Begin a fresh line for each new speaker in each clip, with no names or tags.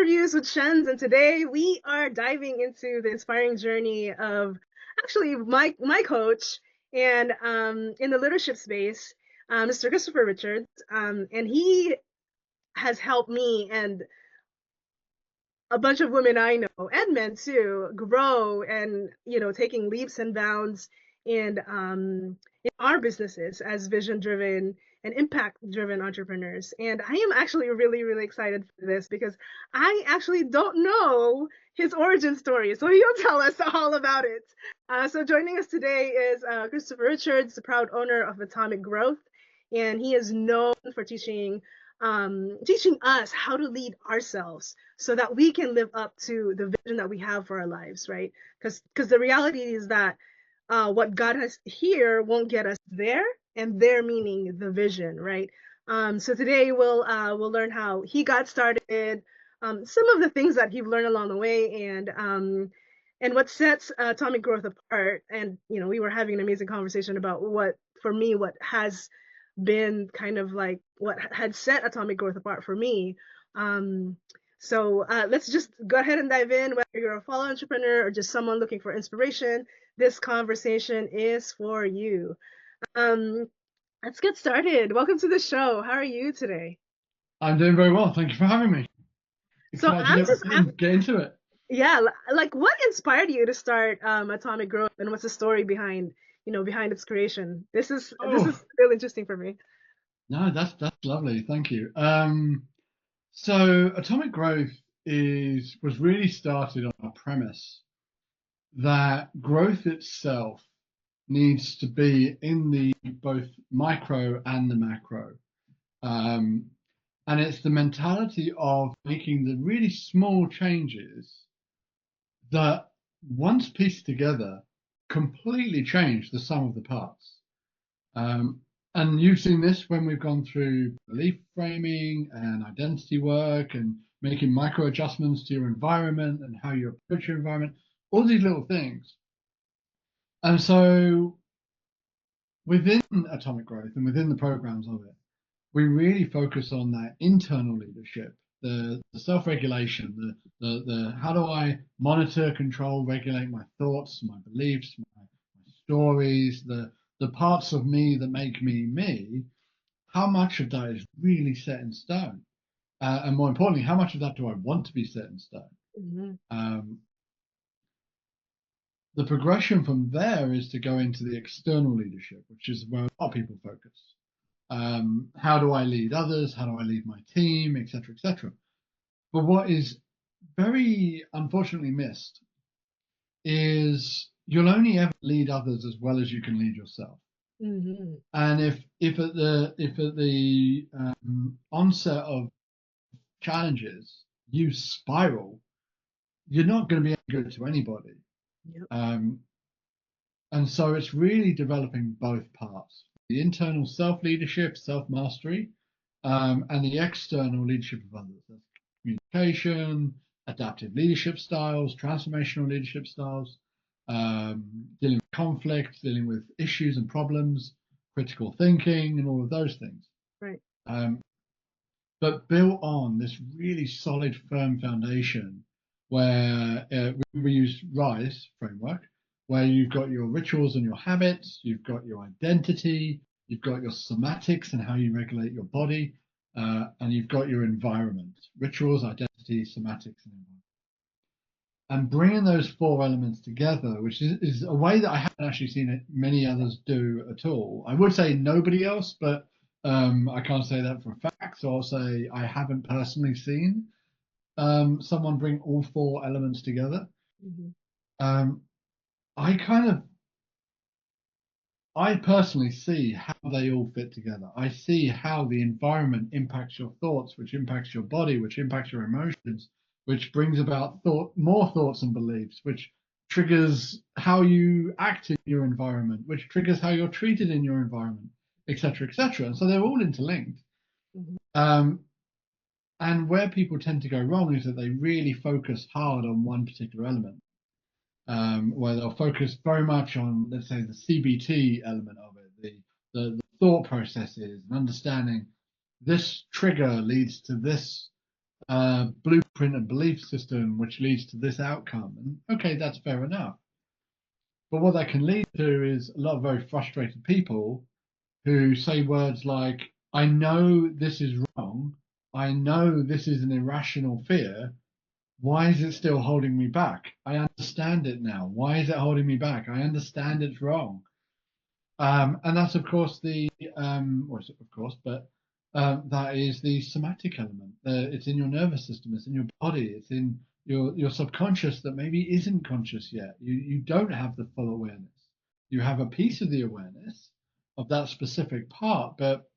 Interviews with Shenz, and today we are diving into the inspiring journey of actually my coach and in the leadership space, Mr. Christopher Richards, and he has helped me and a bunch of women I know and men too grow and taking leaps and bounds in our businesses as vision driven and impact driven entrepreneurs. And I am actually really excited for this because I actually don't know his origin story, so he'll tell us all about it. So joining us today is Christopher Richards, the proud owner of Atomic Growth, and he is known for teaching us how to lead ourselves so that we can live up to the vision that we have for our lives, right? Because the reality is that what God has here won't get us there, and there meaning the vision, right? So today we'll learn how he got started, some of the things that he learned along the way, and what sets Atomic Growth apart. And we were having an amazing conversation about what has been kind of like what had set Atomic Growth apart for me. So let's just go ahead and dive in. Whether you're a fellow entrepreneur or just someone looking for inspiration, this conversation is for you. Um, let's get started. Welcome to the show. How are you today?
I'm doing very well. Thank you for having me.
So
Excited to get into it.
Yeah, like what inspired you to start Atomic Growth, and what's the story behind its creation? This is really interesting for me.
No, that's lovely. Thank you. So Atomic Growth was really started on a premise that growth itself needs to be in the both micro and the macro. Um, and it's the mentality of making the really small changes that, once pieced together, completely change the sum of the parts. Um, and you've seen this when we've gone through belief framing and identity work and making micro adjustments to your environment and how you approach your environment, all these little things. And so within Atomic Growth and within the programs of it, we really focus on that internal leadership, the self-regulation, the how do I monitor, control, regulate my thoughts, my beliefs, my stories, the parts of me that make me me. How much of that is really set in stone? And more importantly, how much of that do I want to be set in stone?
Mm-hmm.
The progression from there is to go into the external leadership, which is where a lot of people focus. How do I lead others? How do I lead my team, etc., etc. But what is very unfortunately missed is you'll only ever lead others as well as you can lead yourself.
Mm-hmm.
And if at the onset of challenges you spiral, you're not going to be any good to anybody.
Yep.
And so it's really developing both parts: the internal self-leadership, self-mastery, and the external leadership of others. That's communication, adaptive leadership styles, transformational leadership styles, dealing with conflict, dealing with issues and problems, critical thinking, and all of those things.
Right.
But built on this really solid, firm foundation where we use RISE framework, where you've got your rituals and your habits, you've got your identity, you've got your semantics and how you regulate your body, and you've got your environment: rituals, identity, semantics, and environment. And bringing those four elements together, which is a way that I haven't actually seen it many others do at all. I would say nobody else, but I can't say that for a fact. So I'll say I haven't personally seen someone bring all four elements together.
Mm-hmm.
Um, I personally see how they all fit together. I see how the environment impacts your thoughts, which impacts your body, which impacts your emotions, which brings about more thoughts and beliefs, which triggers how you act in your environment, which triggers how you're treated in your environment, etc., etc. And so they're all interlinked.
Mm-hmm.
And where people tend to go wrong is that they really focus hard on one particular element, where they'll focus very much on, let's say, the CBT element of it, the thought processes and understanding this trigger leads to this blueprint and belief system which leads to this outcome. And okay, that's fair enough. But what that can lead to is a lot of very frustrated people who say words like, I know this is wrong. I know this is an irrational fear. Why is it still holding me back? I understand it now. Why is it holding me back? I understand it's wrong. And that's, of course, that is the somatic element. It's in your nervous system. It's in your body. It's in your subconscious that maybe isn't conscious yet. You don't have the full awareness. You have a piece of the awareness of that specific part, but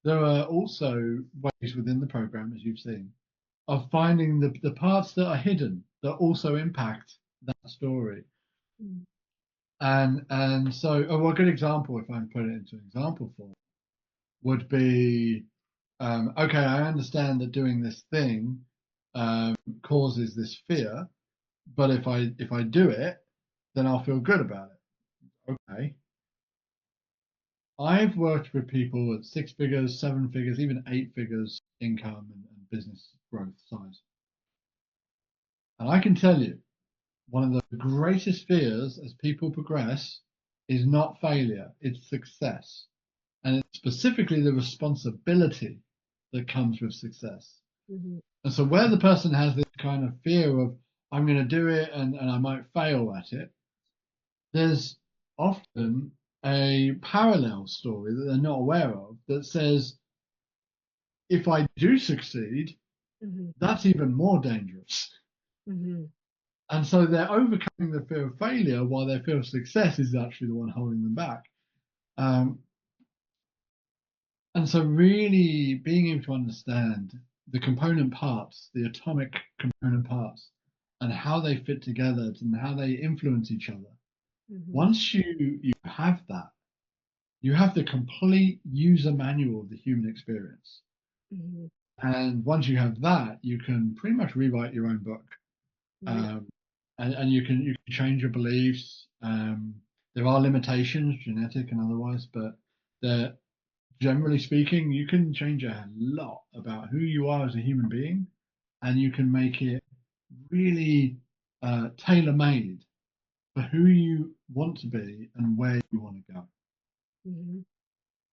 there are also ways within the program, as you've seen, of finding the parts that are hidden that also impact that story.
Mm.
And so, a good example, if I can put it into an example form, would be, okay, I understand that doing this thing causes this fear, but if I do it, then I'll feel good about it. Okay. I've worked with people at 6 figures, 7 figures, even 8 figures income and business growth size. And I can tell you, one of the greatest fears as people progress is not failure, it's success. And it's specifically the responsibility that comes with success.
Mm-hmm.
And so, where the person has this kind of fear of, I'm going to do it and I might fail at it, there's often a parallel story that they're not aware of that says, if I do succeed,
Mm-hmm.
that's even more dangerous.
Mm-hmm.
And so they're overcoming the fear of failure while their fear of success is actually the one holding them back. Um, and so really being able to understand the component parts, the atomic component parts, and how they fit together and how they influence each other.
Mm-hmm.
Once you have that, you have the complete user manual of the human experience.
Mm-hmm.
And once you have that, you can pretty much rewrite your own book.
Right.
Um, and you can change your beliefs. There are limitations, genetic and otherwise, but generally speaking, you can change a lot about who you are as a human being, and you can make it really tailor made for who you want to be and where you want to go.
Mm-hmm.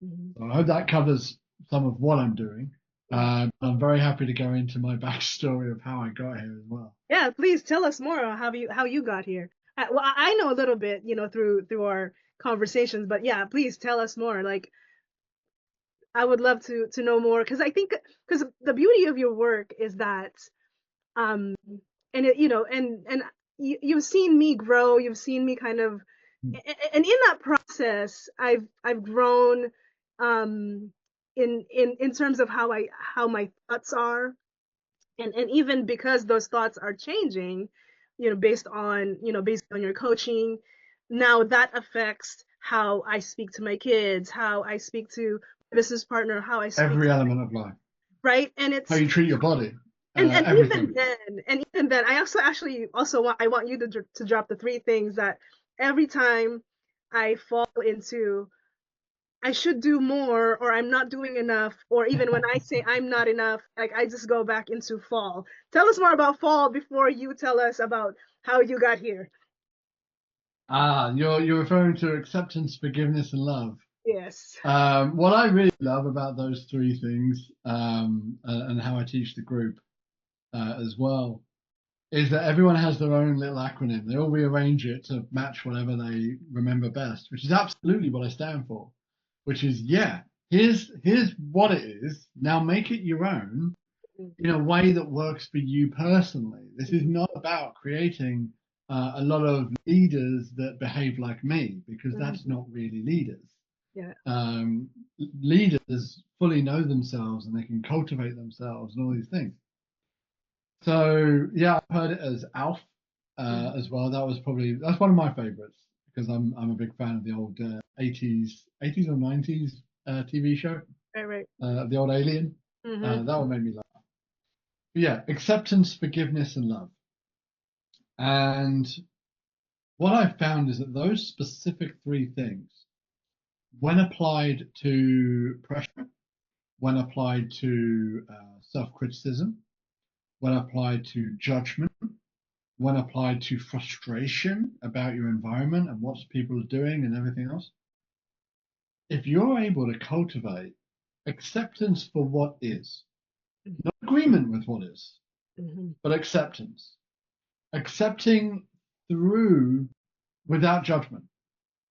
Mm-hmm.
So I hope that covers some of what I'm doing.
Yeah.
I'm very happy to go into my backstory of how I got here as well.
Yeah, please tell us more on how you got here. Well, I know a little bit, through our conversations, but yeah, please tell us more. Like, I would love to know more because I think because the beauty of your work is that um and it and you've seen me grow, you've seen me kind of and in that process I've grown um in terms of how my thoughts are, and even because those thoughts are changing, based on your coaching, now that affects how I speak to my kids, how I speak to my business partner, how I speak
Every
to,
element of life,
right? And
how
it's
you treat your body,
and
everything.
even then I also want you to drop the three things that every time I fall into I should do more, or I'm not doing enough, or even when I say I'm not enough, like I just go back into fall. Tell us more about fall before you tell us about how you got here.
You're referring to acceptance, forgiveness, and love.
Yes.
What I really love about those three things, and how I teach the group as well, is that everyone has their own little acronym. They all rearrange it to match whatever they remember best, which is absolutely what I stand for. Which is, yeah, here's what it is. Now make it your own in a way that works for you personally. This is not about creating a lot of leaders that behave like me, because that's
Mhm.
not really leaders.
Yeah.
Um, Leaders fully know themselves and they can cultivate themselves and all these things. So yeah, I've heard it as Alf
Mhm.
as well. That's one of my favorites because I'm a big fan of the old 80s or 90s TV show,
Right, right.
the old Alien.
Hmm.
That one made me laugh. But yeah, acceptance, forgiveness, and love. And what I've found is that those specific three things, when applied to pressure, when applied to self-criticism, when applied to judgment, when applied to frustration about your environment and what people are doing and everything else. If you're able to cultivate acceptance for what is, not agreement with what is, but acceptance, accepting through without judgment.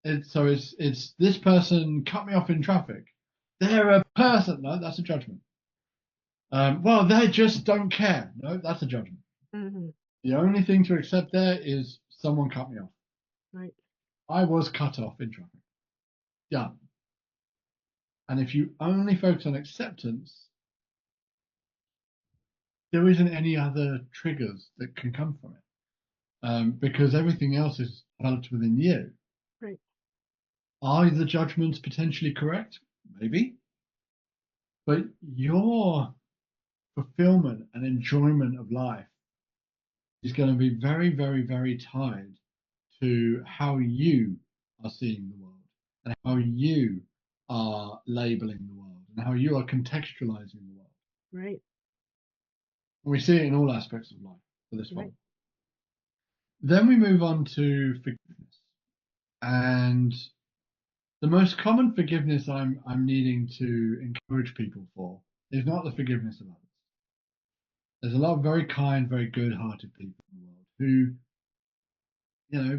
It's this person cut me off in traffic. They're a person. No, that's a judgment. Well, they just don't care. No, that's a judgment. The only thing to accept there is someone cut me off.
Right.
I was cut off in traffic. Done. And if you only focus on acceptance, there isn't any other triggers that can come from it, because everything else is developed within you.
Right.
Are the judgments potentially correct? Maybe. But your fulfillment and enjoyment of life is going to be very, very, very tied to how you are seeing the world and how you are labeling the world and how you are contextualizing the world.
Right.
We see it in all aspects of life for this one.
Right.
Then we move on to forgiveness. And the most common forgiveness I'm needing to encourage people for is not the forgiveness of others. There's a lot of very kind, very good-hearted people in the world who,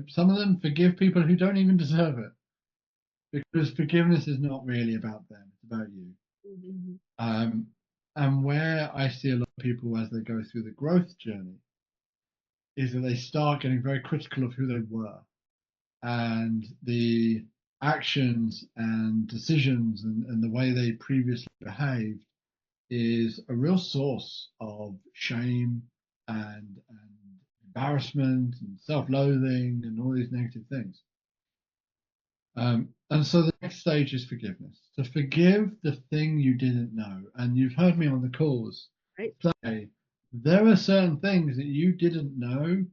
some of them forgive people who don't even deserve it, because forgiveness is not really about them; it's about you. And where I see a lot of people as they go through the growth journey is that they start getting very critical of who they were and the actions and decisions and the way they previously behaved is a real source of shame and embarrassment and self-loathing and all these negative things. And so the next stage is forgiveness. To forgive the thing you didn't know. And you've heard me on the calls say there are certain things that you didn't know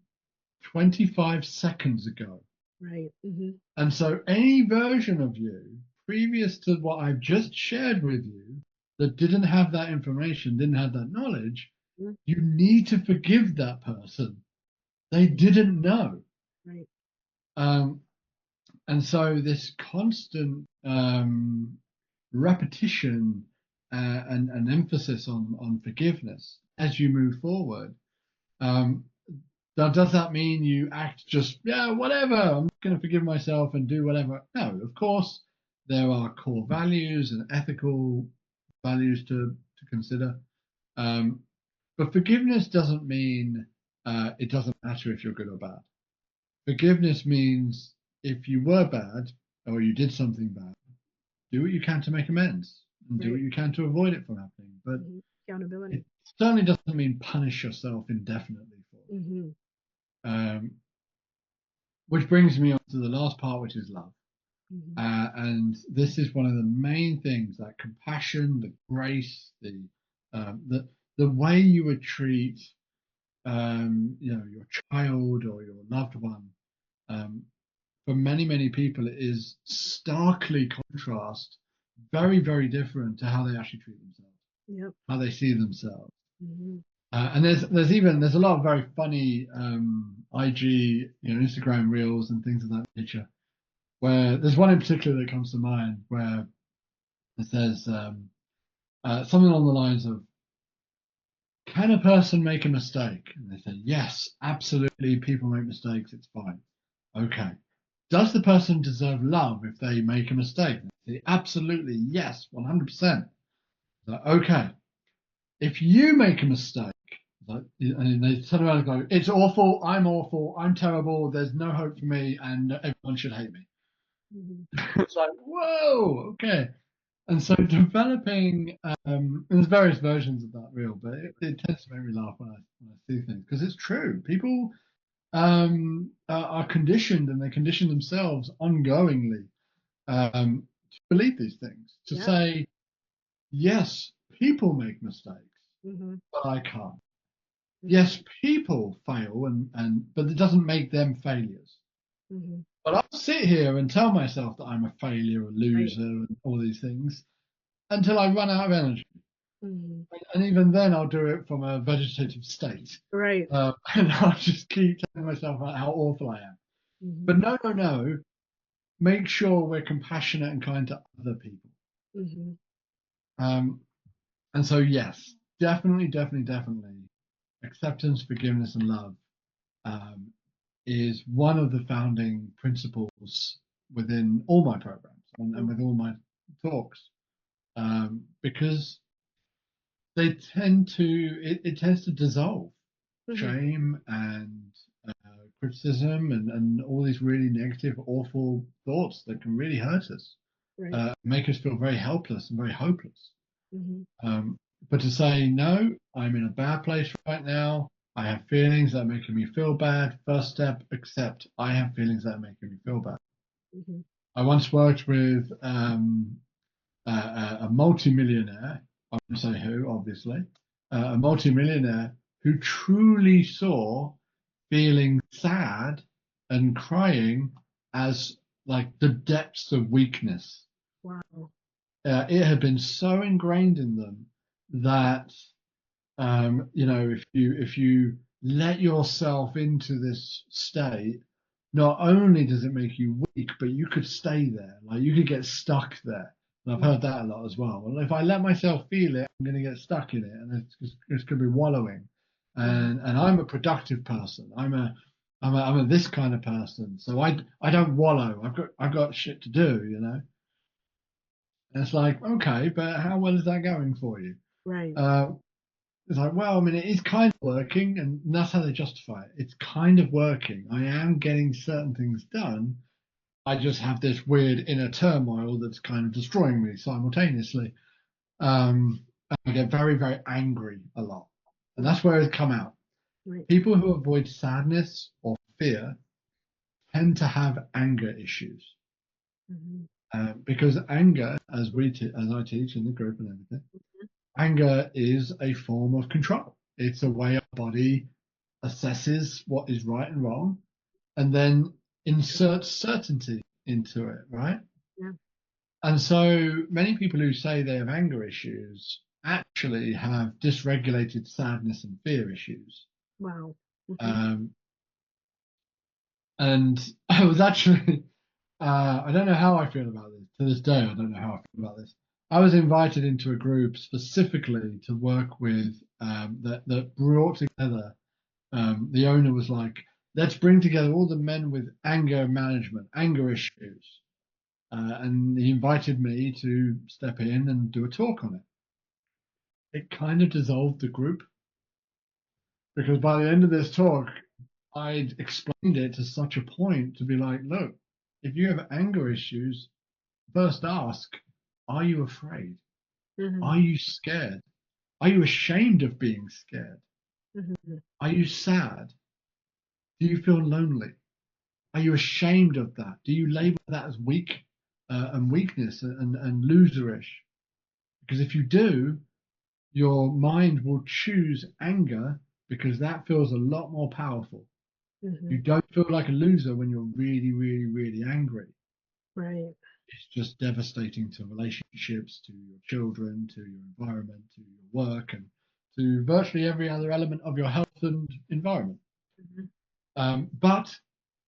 25 seconds ago.
Right.
And so any version of you previous to what I've just shared with you that didn't have that information, didn't have that knowledge, you need to forgive that person. They didn't know.
Right.
And so this constant repetition and emphasis on forgiveness as you move forward. Now, does that mean you act just, whatever, I'm going to forgive myself and do whatever? No, of course, there are core values and ethical values to consider. But forgiveness doesn't mean it doesn't matter if you're good or bad. Forgiveness means if you were bad or you did something bad, do what you can to make amends and do what you can to avoid it from happening. But
accountability.
It certainly doesn't mean punish yourself indefinitely for it. Which brings me on to the last part, which is love. And this is one of the main things, that compassion, the grace, the way you would treat your child or your loved one. For many, many people, it is starkly contrast, very, very different to how they actually treat themselves, how they see themselves. And there's a lot of very funny IG, Instagram reels and things of that nature, where there's one in particular that comes to mind where it says something along the lines of, can a person make a mistake? And they say, yes, absolutely, people make mistakes, it's fine. Okay. Does the person deserve love if they make a mistake? They say, absolutely, yes, 100%. So, okay. If you make a mistake, and they turn around and go, it's awful, I'm terrible, there's no hope for me, and everyone should hate me. It's like, whoa, okay. And so developing, and there's various versions of that reel, but it tends to make me laugh when I see things, because it's true. People are conditioned, and they condition themselves ongoingly to believe these things, to say, yes, people make mistakes, but I can't. Yes, people fail, but it doesn't make them failures. But I'll sit here and tell myself that I'm a failure, a loser, and all these things until I run out of energy.
Mm-hmm.
And even then, I'll do it from a vegetative state.
Right.
And I'll just keep telling myself about how awful I am.
Mm-hmm.
But no, no, no. Make sure we're compassionate and kind to other people.
Mm-hmm.
Um, and so, yes, definitely, definitely, definitely, acceptance, forgiveness, and love um, is one of the founding principles within all my programs and with all my talks, because they tend to it tends to dissolve
Mm-hmm.
shame and criticism and all these really negative, awful thoughts that can really hurt us,
Right.
make us feel very helpless and very hopeless.
Mm-hmm.
Um, but to say, no, I'm in a bad place right now. I have feelings that are making me feel bad. First step, accept I have feelings that are making me feel bad.
Mm-hmm.
I once worked with a multimillionaire. I won't say who, obviously, a multimillionaire who truly saw feeling sad and crying as like the depths of weakness.
Wow.
It had been so ingrained in them that if you let yourself into this state, not only does it make you weak, but you could stay there. Like you could get stuck there. And I've
Mm-hmm.
heard that a lot as well. Well, if I let myself feel it, I'm going to get stuck in it, and it's going to be wallowing. And I'm a productive person. I'm a this kind of person. So I don't wallow. I've got shit to do. And it's like, okay, but how well is that going for you?
Right.
Uh, it's like, well, I mean, it is kind of working, and that's how they justify it. It's kind of working. I am getting certain things done. I just have this weird inner turmoil that's kind of destroying me simultaneously. I get very, very angry a lot. And that's where it's come out.
Right.
People who avoid sadness or fear tend to have anger issues.
Mm-hmm.
Because anger, as I teach in the group and everything, anger is a form of control. It's a way our body assesses what is right and wrong and then inserts certainty into it, right?
Yeah.
And so many people who say they have anger issues actually have dysregulated sadness and fear issues.
Wow. Mm-hmm.
Um, and I was actually, I don't know how I feel about this. To this day, I don't know how I feel about this. I was invited into a group specifically to work with that brought together. The owner was like, let's bring together all the men with anger management, anger issues. And he invited me to step in and do a talk on it. It kind of dissolved the group because by the end of this talk, I'd explained it to such a point to be like, look, if you have anger issues, first ask, are you afraid?
Mm-hmm.
Are you scared? Are you ashamed of being scared?
Mm-hmm.
Are you sad? Do you feel lonely? Are you ashamed of that? Do you label that as weak and weakness and loserish? Because if you do, your mind will choose anger because that feels a lot more powerful.
Mm-hmm.
You don't feel like a loser when you're really, really, really angry.
Right.
It's just devastating to relationships, to your children, to your environment, to your work, and to virtually every other element of your health and environment.
Mm-hmm.
But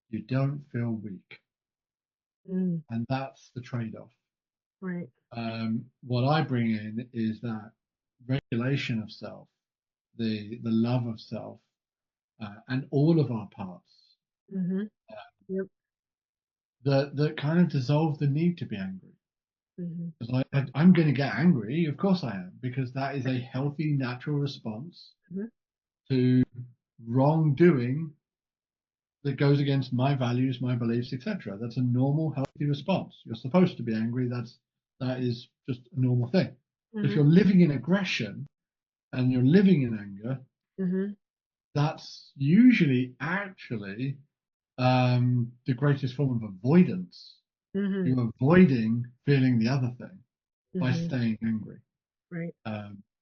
you don't feel weak.
Mm.
And that's the trade off.
Right.
What I bring in is that regulation of self, the love of self, and all of our parts
Mm-hmm. Yep.
that kind of dissolve the need to be angry.
Mm-hmm.
Because I'm going to get angry, of course I am, because that is a healthy, natural response
Mm-hmm.
to wrongdoing that goes against my values, my beliefs, etc. That's a normal, healthy response. You're supposed to be angry. That is just a normal thing. If
Mm-hmm.
you're living in aggression and you're living in anger,
Mm-hmm.
that's usually actually the greatest form of avoidance.
Mm-hmm.
You're avoiding feeling the other thing by
Mm-hmm.
staying angry.
Right.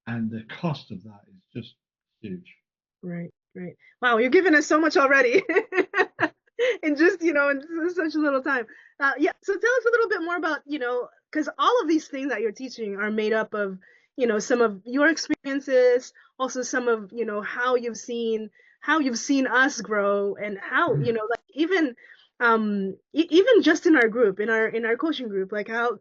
And the cost of that is just huge.
Right. Right. Wow, you're giving us so much already. In just, in such a little time. Yeah. So tell us a little bit more about, because all of these things that you're teaching are made up of, some of your experiences, also some of, how you've seen us grow, and how, like, even just in our group, in our coaching group, like, how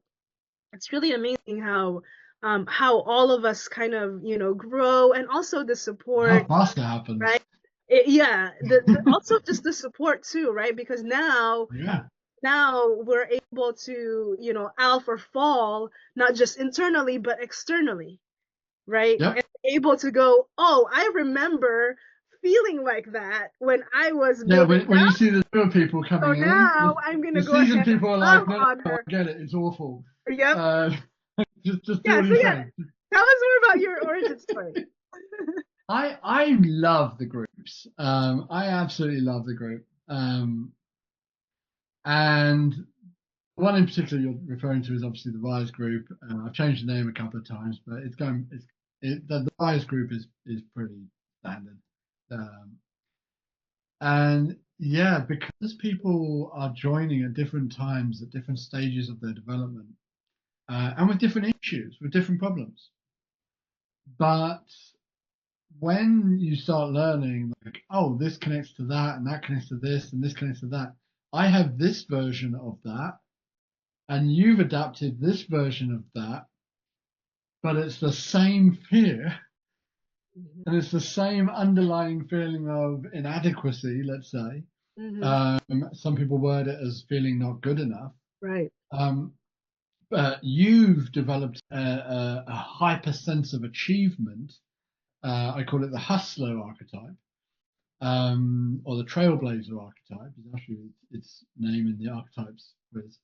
it's really amazing how all of us kind of, grow, and also the
How
support,
fast it happens.
right? Yeah, also just the support too, right? Because
Yeah.
now we're able to, alpha or fall, not just internally but externally, right?
Yep.
And able to go, oh, I remember feeling like that when I was
Yeah,
building
when you
up.
see the newer people
So
coming in,
now I'm
the
gonna go
seasoned
ahead
people are
and
like,
love
no, no,
on
no, I
her.
get it, it's awful.
Yep.
Uh, just do
Yeah.
what
So
he's
yeah,
saying.
tell us more about your origin story.
I love the groups. I absolutely love the group. And the one in particular you're referring to is obviously the Rise group. I've changed the name a couple of times, but the Rise group is pretty standard. Um, And yeah, because people are joining at different times, at different stages of their development, and with different issues, with different problems. But when you start learning, like, oh, this connects to that, and that connects to this, and this connects to that, I have this version of that, and you've adapted this version of that, but it's the same fear,
Hmm.
and it's the same underlying feeling of inadequacy, let's say.
Hmm.
Some people word it as feeling not good enough.
Right.
Um, you've developed a hyper sense of achievement. I call it the hustler archetype, or the trailblazer archetype is actually its name in the archetypes quiz.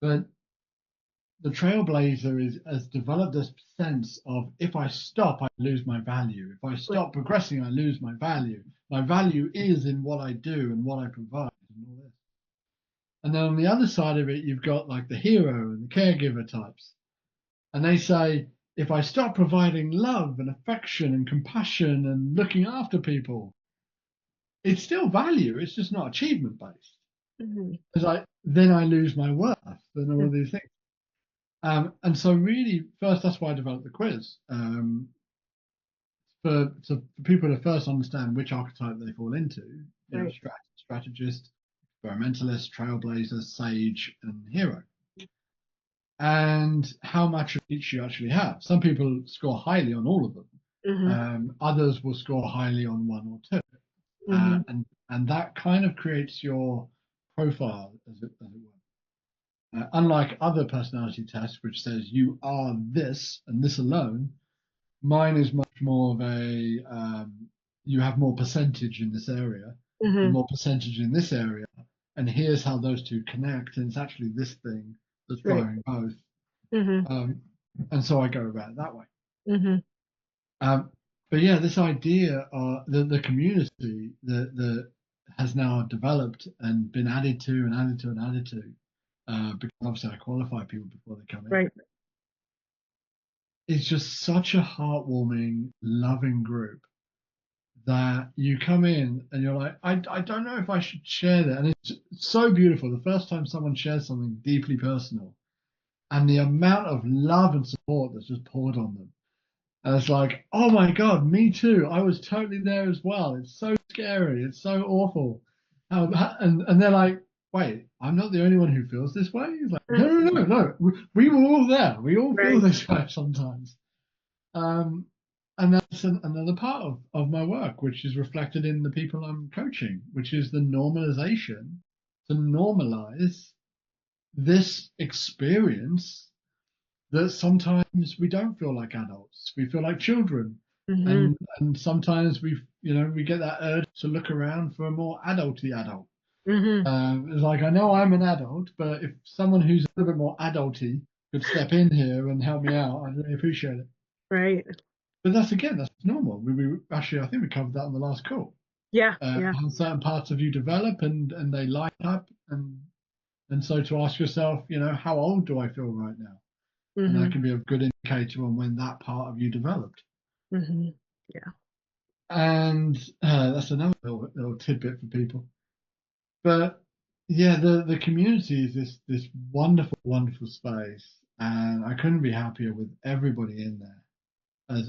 But the trailblazer has developed this sense of, if I stop, I lose my value. If I
Right.
stop progressing, I lose my value. My value is in what I do and what I provide and all this. And then on the other side of it, you've got like the hero and the caregiver types. And they say, if I stop providing love and affection and compassion and looking after people, it's still value. It's just not achievement based.
Hmm.
Because then I lose my worth and all these things. And so really, first, that's why I developed the quiz. For people to first understand which archetype they fall into,
Right.
strategist, experimentalist, trailblazer, sage, and hero, and how much of each you actually have. Some people score highly on all of them.
Hmm.
Others will score highly on one or two.
Hmm.
And that kind of creates your profile, as it were. Unlike other personality tests, which says you are this and this alone, mine is much more of you have more percentage in this area and
Hmm.
more percentage in this area, and here's how those two connect, and it's actually this thing that's
Right.
driving both.
Hmm.
Um, and so I go about it that way.
Hmm.
Um, but yeah, this idea of the community that has now developed and been added to and added to and added to, because obviously I qualify people before they come in.
Right.
It's just such a heartwarming, loving group that you come in and you're like, I don't know if I should share that. And it's so beautiful. The first time someone shares something deeply personal and the amount of love and support that's just poured on them. And it's like, oh my God, me too. I was totally there as well. It's so scary. It's so awful. And they're like, wait, I'm not the only one who feels this way. He's like, no, no, no, no. We were all there. We all feel
Right.
this way sometimes. Um, and that's another part of my work, which is reflected in the people I'm coaching, which is the normalization to normalize this experience that sometimes we don't feel like adults. We feel like children.
Hmm.
And sometimes we get that urge to look around for a more adulty adult.
Hmm.
It's like, I know I'm an adult, but if someone who's a little bit more adulty could step in here and help me out, I'd really appreciate it.
Right.
But that's normal. We actually, I think we covered that on the last call.
Yeah. Yeah.
How certain parts of you develop and they light up, and so to ask yourself, how old do I feel right now? And that
Hmm.
can be a good indicator on when that part of you developed.
Hmm. Yeah.
And that's another little tidbit for people. But yeah, the community is this wonderful, wonderful space. and I couldn't be happier with everybody in there.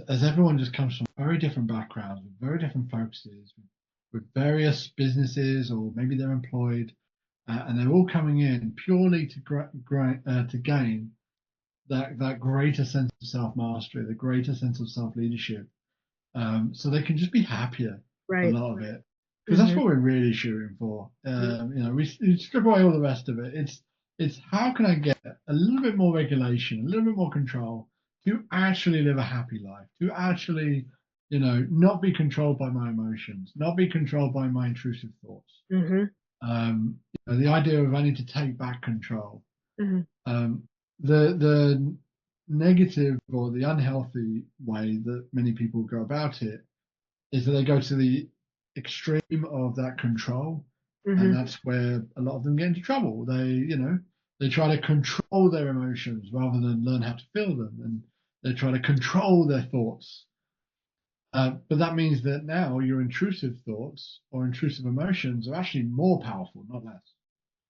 As everyone just comes from very different backgrounds, with very different focuses, with various businesses, or maybe they're employed, and they're all coming in purely to gain that greater sense of self mastery, the greater sense of self leadership, so they can just be happier a
Right.
lot of it, because that's
Mm-hmm.
what we're really shooting for. We strip away all the rest of it. It's how can I get a little bit more regulation, a little bit more control to actually live a happy life, to actually, not be controlled by my emotions, not be controlled by my intrusive thoughts.
Mm-hmm.
The idea of I need to take back control.
Mm-hmm.
Um, the negative or the unhealthy way that many people go about it is that they go to the extreme of that control, and
Mm-hmm.
that's where a lot of them get into trouble. They try to control their emotions rather than learn how to feel them, and they try to control their thoughts. But that means that now your intrusive thoughts or intrusive emotions are actually more powerful, not less,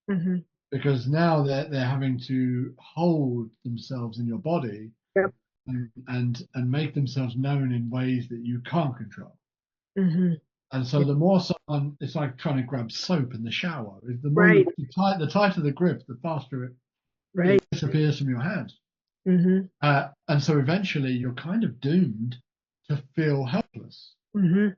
Mm-hmm.
because now they're having to hold themselves in your body
Yep.
and make themselves known in ways that you can't control.
Mm-hmm.
And so the more someone, it's like trying to grab soap in the shower. The more
Right.
the tighter the grip, the faster it
Right.
disappears from your hand.
Mm-hmm.
And so eventually you're kind of doomed to feel helpless,
Mm-hmm.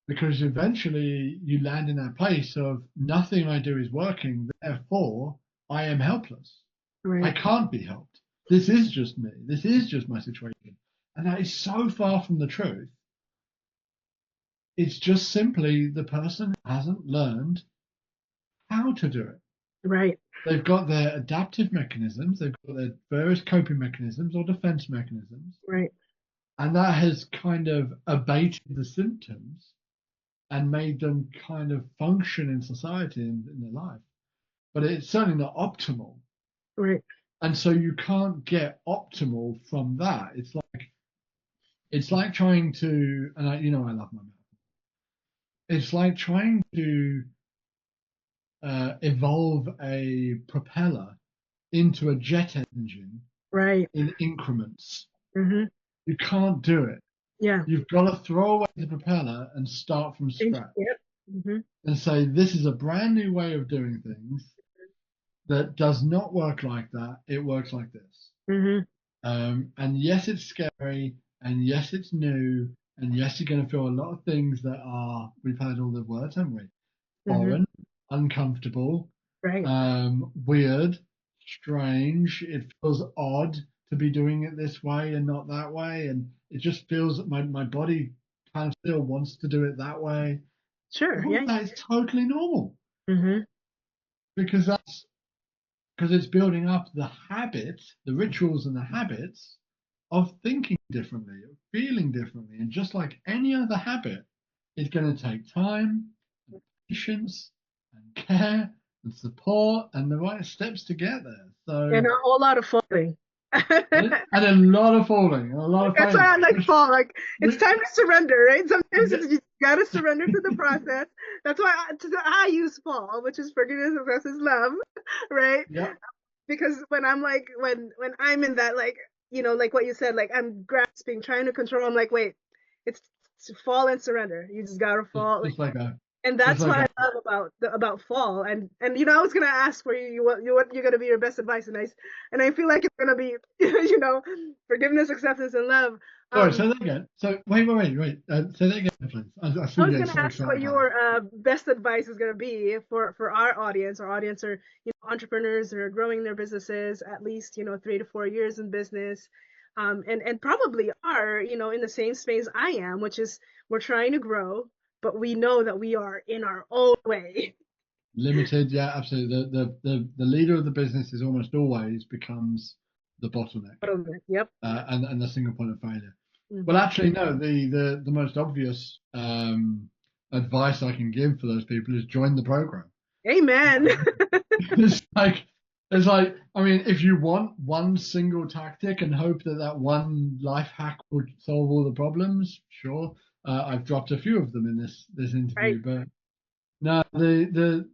because eventually you land in that place of nothing I do is working, therefore I am helpless. I
Right.
can't be helped. This is just me. This is just my situation. And that is so far from the truth. It's just simply the person hasn't learned how to do it.
Right.
They've got their adaptive mechanisms, they've got their various coping mechanisms or defense mechanisms,
Right.
and that has kind of abated the symptoms and made them kind of function in society and in their life. But it's certainly not optimal.
Right.
And so you can't get optimal from that. It's like trying to, and I love my mouth. It's like trying to evolve a propeller into a jet engine
Right.
in increments.
Mm-hmm.
You can't do it.
Yeah.
You've got to throw away the propeller and start from
Change.
scratch
Yep. Mm-hmm.
and say, this is a brand new way of doing things that does not work like that. It works like this.
Mm-hmm.
And yes, it's scary. And yes, it's new. And yes, you're going to feel a lot of things that are, we've heard all the words, haven't we?
Mm-hmm.
Foreign, uncomfortable,
Right.
weird, strange. It feels odd to be doing it this way and not that way. And it just feels that my body kind of still wants to do it that way.
Sure.
All
Yeah.
of that is totally normal,
Mm-hmm.
because it's building up the habits, the rituals and the habits of thinking differently, of feeling differently. And just like any other habit, it's going to take time, patience, and care and support and the right steps to get there. So,
And a whole lot of falling.
and a lot of falling and a lot of
That's why
failing.
I like fall. Like it's
We,
time to surrender, right? Sometimes
yeah,
it's, you gotta surrender to the process. That's why I use fall, which is forgiveness versus love, right?
yeah,
Because when I'm like when I'm in that like like what you said, like I'm grasping, trying to control. I'm like, wait, it's fall and surrender. You just gotta fall.
just like a,
And
just
that's
like
what
a,
I love about fall. And I was gonna ask for what you're gonna be your best advice, and I feel like it's gonna be forgiveness, acceptance, and love.
sorry,
Um,
say that again. So, wait. Say that again, please. I see
I
you
was
getting
gonna
so
ask what
excited about this.
your best advice is gonna be for our audience. Our audience are entrepreneurs that are growing their businesses at least 3 to 4 years in business, and probably are in the same space I am, which is we're trying to grow, but we know that we are in our own way.
Limited, yeah, absolutely. The leader of the business is almost always becomes the bottleneck,
Yep.
and the single point of failure. Well,
Hmm.
actually, no. The most obvious advice I can give for those people is join the program.
Amen.
It's like I mean, if you want one single tactic and hope that that one life hack would solve all the problems, sure. I've dropped a few of them in this
Right.
interview, but no, the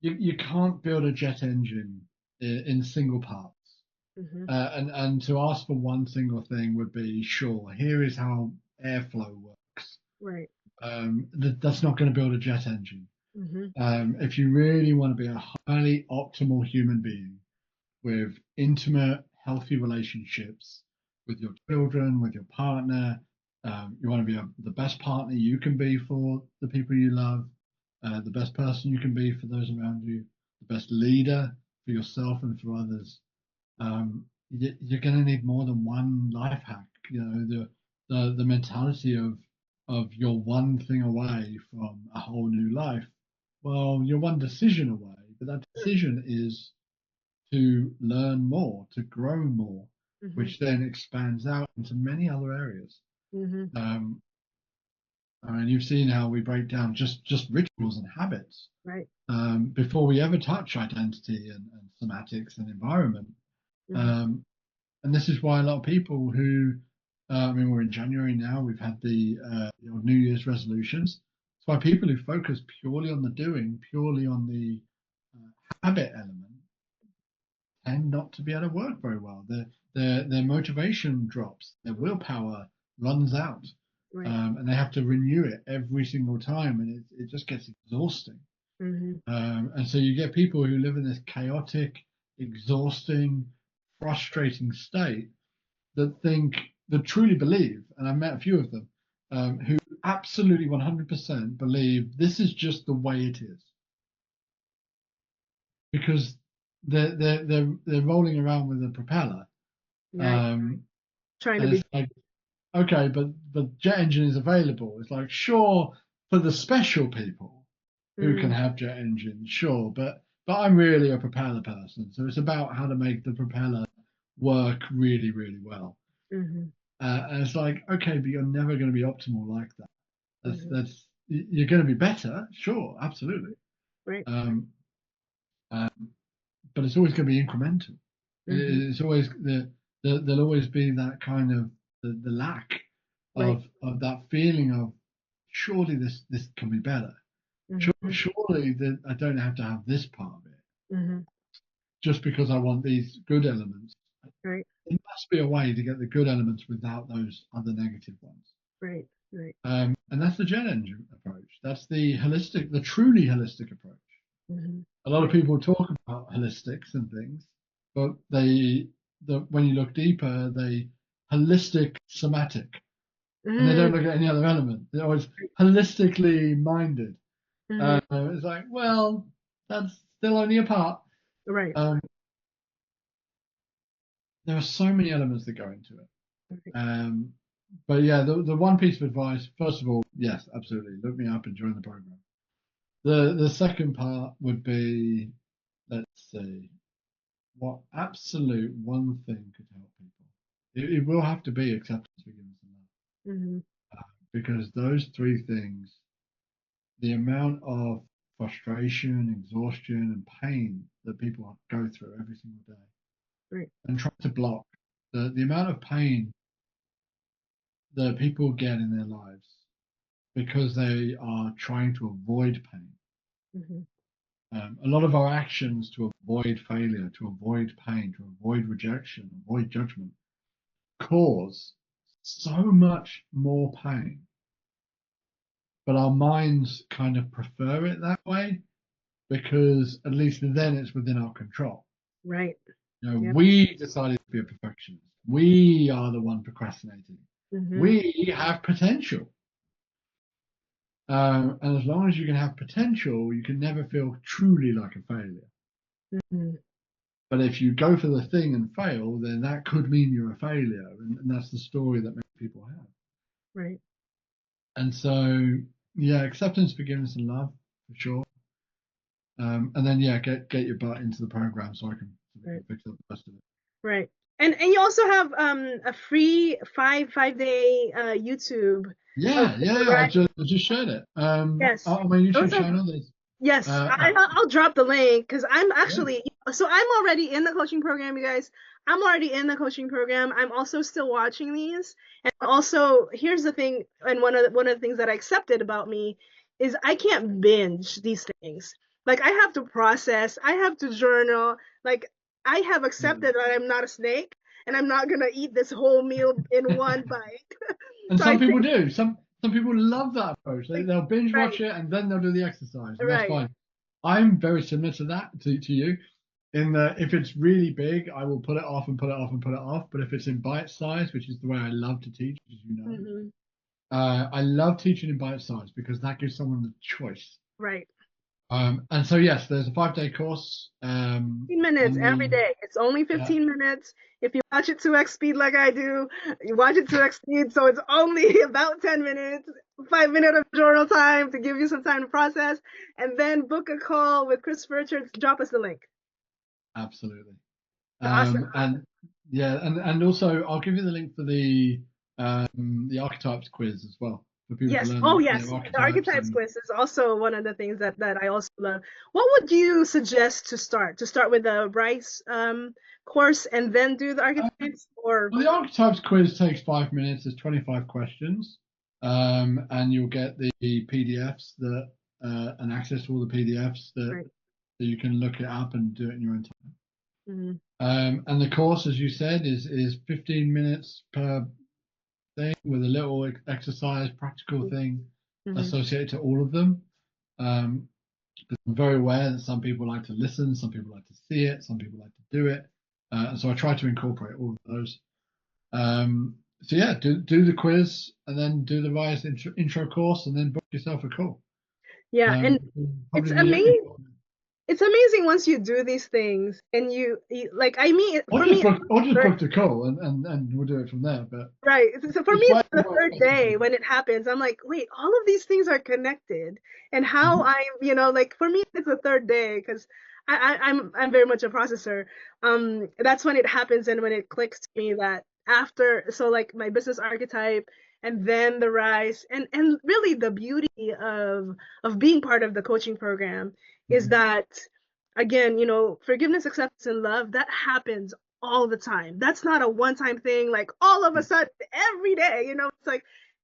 you can't build a jet engine in single parts.
Mhm.
And to ask for one single thing would be, sure, here is how airflow works.
Right.
That's not going to build a jet engine.
Mhm.
If you really want to be a highly optimal human being with intimate, healthy relationships with your children, with your partner, you want to be the best partner you can be for the people you love, the best person you can be for those around you, the best leader for yourself and for others. You're going to need more than one life hack. You know, the mentality of you're one thing away from a whole new life. Well, you're one decision away, but that decision is to learn more, to grow more,
Mhm.
which then expands out into many other areas.
Mhm.
Um, I mean, you've seen how we break down just rituals and habits
Right.
before we ever touch identity and semantics and environment.
Mhm.
Um, and this is why a lot of people who, I mean, we're in January now, we've had the New Year's resolutions. It's why people who focus purely on the doing, purely on the habit element, tend not to be able to work very well. Their motivation drops, their willpower runs out,
Right.
and they have to renew it every single time, and it just gets exhausting.
Mhm.
And so you get people who live in this chaotic, exhausting, frustrating state that truly believe, and I've met a few of them, who absolutely 100% believe this is just the way it is because they're rolling around with a propeller,
Right.
um,
Trying to
and
be.
it's like okay, but the jet engine is available. It's like sure for the special people who can
Mhm.
have jet engines, sure, but I'm really a propeller person, so it's about how to make the propeller work really really well.
Mhm.
And it's like okay, but you're never going to be optimal like that.
Mhm.
That's you're going to be better, sure, absolutely.
Right.
Um, uh, but it's always going to be incremental.
Mhm.
It's always there'll always be that kind of the lack
Right.
of that feeling of surely this can be better.
Mhm.
Surely that I don't have to have this part of it
Mhm.
just because I want these good elements.
Right.
There must be a way to get the good elements without those other negative ones.
Right. Right.
And that's the jet engine approach. That's the truly holistic approach.
Mhm.
A lot of
Right.
people talk about holistics and things, but when you look deeper, they holistic somatic, and they
Mhm.
don't look at any other element. They're always holistically minded.
Mhm.
It's like, well, that's still only a part.
Right.
Um, there are so many elements that go into it.
Right.
Um, but yeah, the one piece of advice, first of all, yes, absolutely, look me up and join the program. The second part would be, let's see, what absolute one thing could help people? It will have to be acceptance, forgiveness, and love.
Mhm.
Because those three things, the amount of frustration, exhaustion, and pain that people go through every single day
Right.
and try to block, the amount of pain that people get in their lives because they are trying to avoid pain.
Mhm.
A lot of our actions to avoid failure, to avoid pain, to avoid rejection, avoid judgment, cause so much more pain, but our minds kind of prefer it that way because at least then it's within our control.
Right.
You know,
Yep.
we decided to be a perfectionist. We are the one procrastinating.
Mhm.
We have potential. And as long as you can have potential, you can never feel truly like a failure.
Mhm.
But if you go for the thing and fail, then that could mean you're a failure. And that's the story that many people have.
Right.
And so, yeah, acceptance, forgiveness, and love for sure. And then yeah, get your butt into the program so we
Right.
can fix up the rest of it.
Right. And you also have a free five day YouTube of
Yeah.
right.
I just shared it.
Yes.
On my
Those
YouTube
are
channel. There's
yes.
uh,
I'll drop the link because I'm
yeah,
actually so I'm already in the coaching program, you guys. I'm already in the coaching program. I'm also still watching these. And also, here's the thing, and one of the things that I accepted about me is I can't binge these things. Like I have to process, I have to journal. Like I have accepted that I'm not a snake and I'm not gonna eat this whole meal in one bite.
And
So I
some people
think
do. Some people love that approach. They'll binge
right,
watch it and then they'll do the exercise, and that's
right.
fine. I'm very similar to that to you. In that, if it's really big, I will put it off and put it off and put it off. But if it's in bite size, which is the way I love to teach, as you know,
Hmm.
I love teaching in bite size because that gives someone the choice.
Right.
And so yes, there's a 5-day course
15 minutes
on
every
the
day. It's only
yeah,
15 minutes. If you watch it 2x speed like I do, you watch it 2x speed, so it's only about 10 minutes, 5 minutes of journal time to give you some time to process, and then book a call with Chris Richards. Drop us the link.
absolutely.
Awesome.
And yeah, and also I'll give you the link for the archetypes quiz as well for people to
Yes.
learn
Oh,
their
yes. The
archetypes.
archetypes
And
quiz is also one of the things that I also love. What would you suggest to start? To start with the Bryce course and then do the archetypes, or
well, the archetypes quiz takes 5 minutes. There's 25 questions, and you'll get the PDFs that and access to all the PDFs that
right?
you can look it up and do it in your own time.
Mm-hmm.
And the course, as you said, is 15 minutes per thing with a little exercise, practical thing
Mm-hmm.
associated to all of them. Um, I'm very aware that some people like to listen, some people like to see it, some people like to do it. And so I try to incorporate all of those. So yeah, do the quiz and then do the Rise intro course and then book yourself a call.
Yeah, and
We'll
it's
probably be looking
amazing.
for
It's amazing once you do these things and you like. I mean,
or
for
just
me,
book the call and we'll do it from there. But
right. So for me,
it's way
it's the
more
third
accessible.
day when it happens. I'm like, wait, all of these things are connected, and how
Mhm.
like for me, it's the third day because I'm very much a processor. That's when it happens and when it clicks to me that after, so like my business archetype and then the rise and really the beauty of being part of the coaching program is
Mhm.
that again, forgiveness, acceptance, and love that happens all the time. That's not a one-time thing, like all of a sudden every day. It's like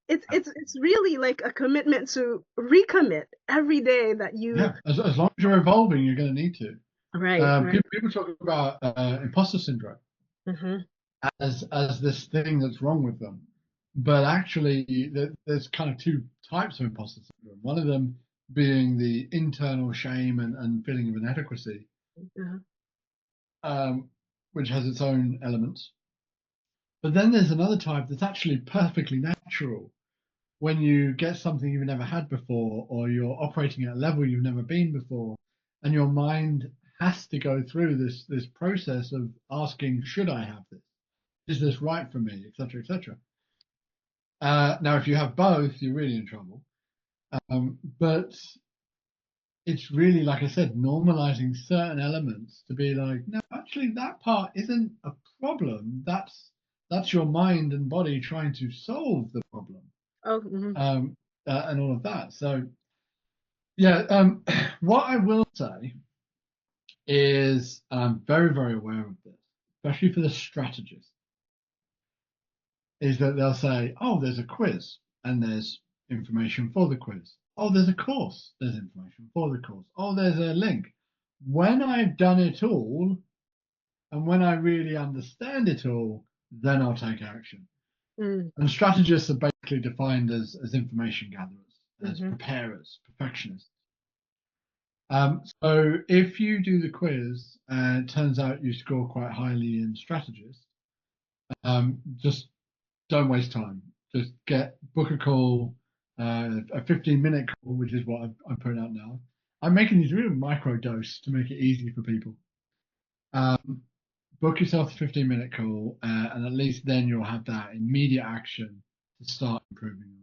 it's really like a commitment to recommit every day that you.
Yeah, as long as you're evolving, you're going to need to.
Right, right.
People talk about imposter syndrome
Hmm.
as this thing that's wrong with them, but actually, there's kind of two types of imposter syndrome. One of them being the internal shame and feeling of inadequacy,
Uh-huh.
um, which has its own elements. But then there's another type that's actually perfectly natural when you get something you've never had before, or you're operating at a level you've never been before, and your mind has to go through this process of asking, should I have this? Is this right for me, etc., etc. Now, if you have both, you're really in trouble. But it's really, like I said, normalizing certain elements to be like, no, actually, that part isn't a problem. That's your mind and body trying to solve the problem,
Oh, mhm.
and all of that. So, yeah, what I will say is, and I'm very, very aware of this, especially for the strategists, is that they'll say, oh, there's a quiz and there's information for the quiz. Oh, there's a course, there's information for the course. Oh, there's a link. When I've done it all and when I really understand it all, then I'll take action.
Mm,
And strategists are basically defined as information gatherers, as
mhm.
preparers, perfectionists. So if you do the quiz and it turns out you score quite highly in strategist, just don't waste time. Just book a call, a 15-minute call, which is what I'm putting out now. I'm making these really micro dose to make it easy for people. Um, Book yourself a 15-minute call, and at least then you'll have that immediate action to start improving your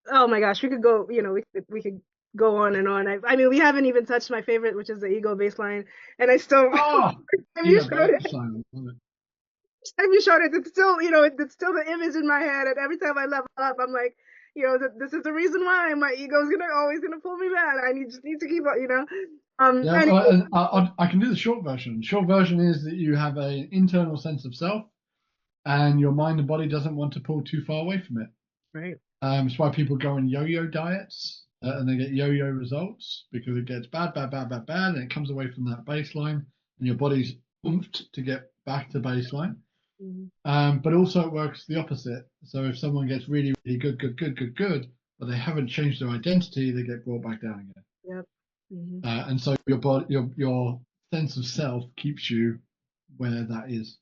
Oh my gosh, we could go. We could go on and on. I mean, we haven't even touched my favorite, which is the ego baseline, and I still.
life. Oh,
Have you
ego
showed it?
baseline. I love it.
Have you showed it? It's still, it's still the image in my head, and every time I level up, I'm like, this is the reason why my ego's always gonna pull me back. Just need to keep up,
Yeah,
And
well, and I can do the short version. Short version is that you have an internal sense of self, and your mind and body doesn't want to pull too far away from it.
right.
It's why people go on yo-yo diets. and they get yo-yo results because it gets bad, bad, bad, bad, bad, and it comes away from that baseline, and your body's oomphed to get back to baseline.
Mhm.
But also it works the opposite. So if someone gets really, really good, good, good, good, good, but they haven't changed their identity, they get brought back down again.
Yep. Hmm.
And so your body, your sense of self keeps you where that is.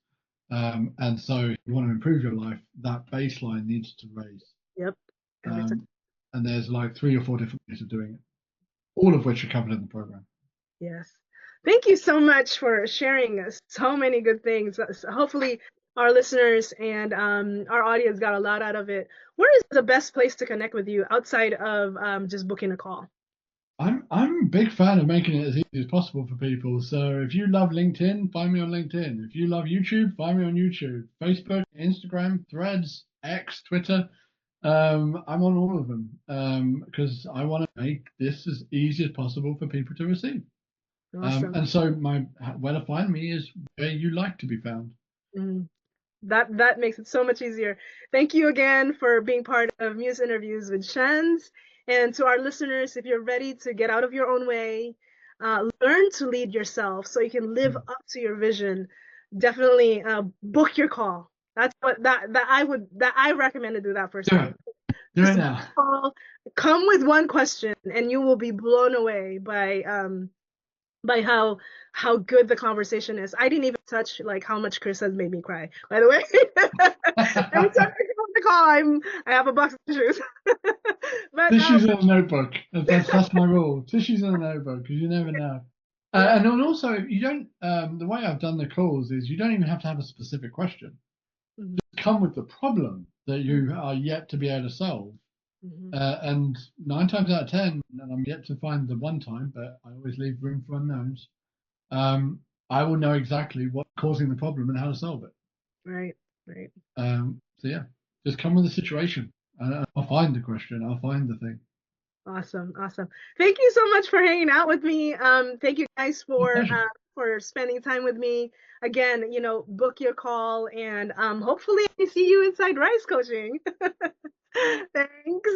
And so if you want to improve your life, that baseline needs to raise.
Yep. Every time.
Um, and there's like 3 or 4 different ways of doing it, all of which are covered in the program.
Yes. Thank you so much for sharing so many good things. So hopefully, our listeners and our audience got a lot out of it. Where is the best place to connect with you outside of just booking a call?
I'm a big fan of making it as easy as possible for people. So if you love LinkedIn, find me on LinkedIn. If you love YouTube, find me on YouTube. Facebook, Instagram, Threads, X, Twitter. I'm on all of them because I want to make this as easy as possible for people to receive.
Awesome.
And so my where to find me is where you like to be found.
Mm. That makes it so much easier. Thank you again for being part of Muse Interviews with Shenz. And to our listeners, if you're ready to get out of your own way, learn to lead yourself so you can live
Mm.
up to your vision, definitely book your call. That's what that I recommend to do that first
Do
thing.
it. Do it
Just book
now.
a call, come with one question, and you will be blown away by how good the conversation is. I didn't even touch like how much Chris has made me cry. By the way, every time I come on the call, I have a box of tissues. But
Tissues in a notebook. That's my rule. Tissues in a notebook because you never know.
yeah,
And then also, you don't. The way I've done the calls is you don't even have to have a specific question.
mhm,
Come with the problem that you are yet to be able to solve.
mhm,
And 9 times out of 10, and I'm yet to find the one time, but I always leave room for unknowns. Um, I will know exactly what's causing the problem and how to solve it.
right, right.
So yeah, just come with a situation, and I'll find the question. I'll find the thing.
Awesome, awesome. Thank you so much for hanging out with me. Thank you guys
My pleasure.
for spending time with me. Again, book your call and hopefully I see you inside Rice Coaching. Thanks.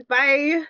Bye.